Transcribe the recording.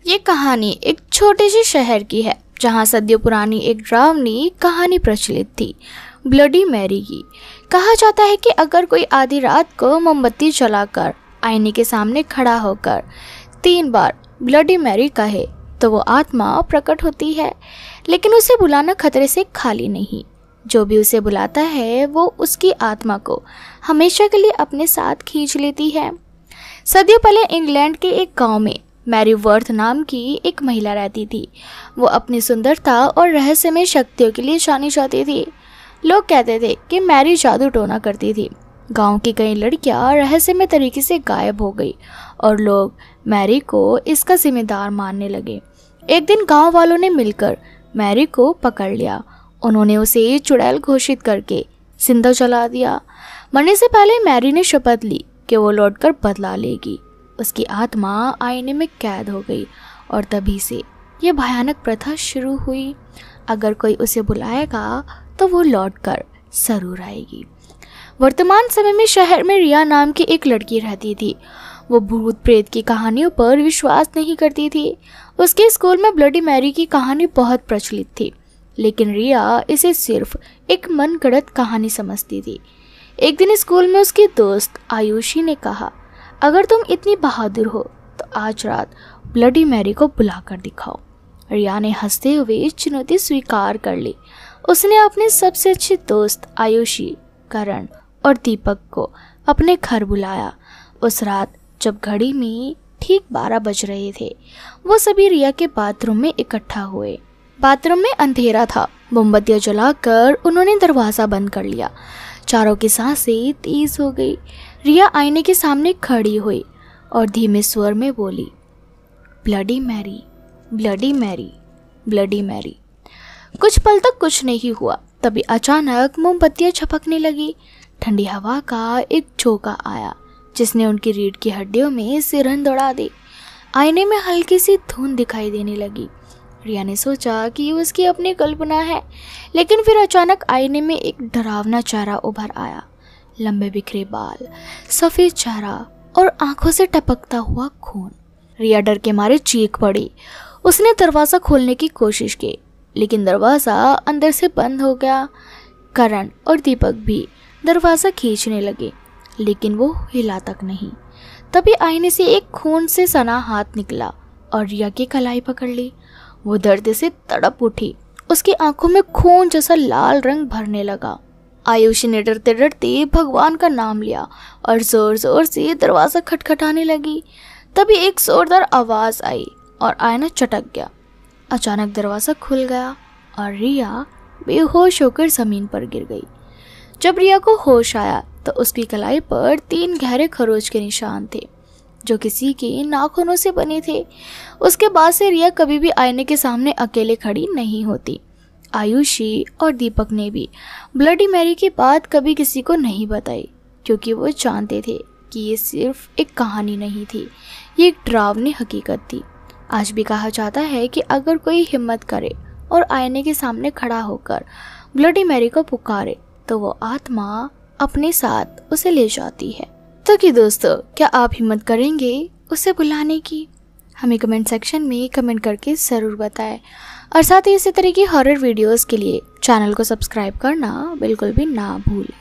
ये कहानी एक छोटे से शहर की है जहाँ सदियों पुरानी एक डरावनी कहानी प्रचलित थी, ब्लडी मैरी की। कहा जाता है कि अगर कोई आधी रात को मोमबत्ती जलाकर आईने के सामने खड़ा होकर 3 बार ब्लडी मैरी कहे तो वो आत्मा प्रकट होती है, लेकिन उसे बुलाना खतरे से खाली नहीं। जो भी उसे बुलाता है वो उसकी आत्मा को हमेशा के लिए अपने साथ खींच लेती है। सदियों पहले इंग्लैंड के एक गांव में मैरी वर्थ नाम की एक महिला रहती थी। वो अपनी सुंदरता और रहस्यमय शक्तियों के लिए जानी जाती थी। लोग कहते थे कि मैरी जादू टोना करती थी। गांव की कई लड़कियां रहस्यमय तरीके से गायब हो गई और लोग मैरी को इसका जिम्मेदार मानने लगे। एक दिन गांव वालों ने मिलकर मैरी को पकड़ लिया। उन्होंने उसे चुड़ैल घोषित करके जिंदा जला दिया। मरने से पहले मैरी ने शपथ ली कि वो लौटकर बदला लेगी। उसकी आत्मा आईने में कैद हो गई और तभी से ये भयानक प्रथा शुरू हुई। अगर कोई उसे बुलाएगा तो वो लौटकर जरूर आएगी। वर्तमान समय में शहर में रिया नाम की एक लड़की रहती थी। वो भूत प्रेत की कहानियों पर विश्वास नहीं करती थी। उसके स्कूल में ब्लडी मैरी की कहानी बहुत प्रचलित थी, लेकिन रिया इसे सिर्फ एक मनगढ़ंत कहानी समझती थी। एक दिन स्कूल में उसकी दोस्त आयुषी ने कहा, अगर तुम इतनी बहादुर हो तो आज रात ब्लडी मैरी को बुलाकर दिखाओ। रिया ने हंसते हुए चुनौती स्वीकार कर ली। उसने अपने सबसे अच्छे दोस्त आयुषी, करण और दीपक को अपने घर बुलाया। उस रात जब घड़ी में ठीक 12 बज रहे थे, वो सभी रिया के बाथरूम में इकट्ठा हुए। बाथरूम में अंधेरा था। मोमबत्तियां जलाकर उन्होंने दरवाज़ा बंद कर लिया। चारों की सांसें तेज हो गई। रिया आईने के सामने खड़ी हुई और धीमे स्वर में बोली, bloody Mary, bloody Mary, bloody Mary. कुछ पल तक कुछ नहीं हुआ। तभी अचानक मोमबत्तियां झपकने लगी। ठंडी हवा का एक झोंका आया जिसने उनकी रीढ़ की हड्डियों में सिरहन दौड़ा दी। आईने में हल्की सी धुंध दिखाई देने लगी। रिया ने सोचा कि उसकी अपनी कल्पना है, लेकिन फिर अचानक आईने में एक डरावना चेहरा उभर आया। लंबे बिखरे बाल, सफ़ेद चेहरा और आंखों से टपकता हुआ खून। रिया डर के मारे चीख पड़ी। उसने दरवाज़ा खोलने की कोशिश की, लेकिन दरवाज़ा अंदर से बंद हो गया। करण और दीपक भी दरवाज़ा खींचने लगे, लेकिन वो हिला तक नहीं। तभी आईने से एक खून से सना हाथ निकला और रिया की कलाई पकड़ ली। वो दर्द से तड़प उठी। उसकी आंखों में खून जैसा लाल रंग भरने लगा। आयुषी ने डरते डरते भगवान का नाम लिया और जोर जोर से दरवाज़ा खटखटाने लगी। तभी एक जोरदार आवाज़ आई और आईना चटक गया। अचानक दरवाज़ा खुल गया और रिया बेहोश होकर ज़मीन पर गिर गई। जब रिया को होश आया तो उसकी कलाई पर 3 गहरे खरोच के निशान थे जो किसी के नाखूनों से बने थे। उसके बाद से रिया कभी भी आईने के सामने अकेले खड़ी नहीं होती। आयुषी और दीपक ने भी ब्लडी मैरी की बात कभी किसी को नहीं बताई, क्योंकि वो जानते थे कि ये सिर्फ एक कहानी नहीं थी, ये एक डरावनी हकीकत थी। आज भी कहा जाता है कि अगर कोई हिम्मत करे और आईने के सामने खड़ा होकर ब्लडी मैरी को पुकारे तो वो आत्मा अपने साथ उसे ले जाती है। तो कि दोस्तों, क्या आप हिम्मत करेंगे उसे बुलाने की? हमें कमेंट सेक्शन में कमेंट करके ज़रूर बताएं और साथ ही इसी तरह की हॉरर वीडियोस के लिए चैनल को सब्सक्राइब करना बिल्कुल भी ना भूलें।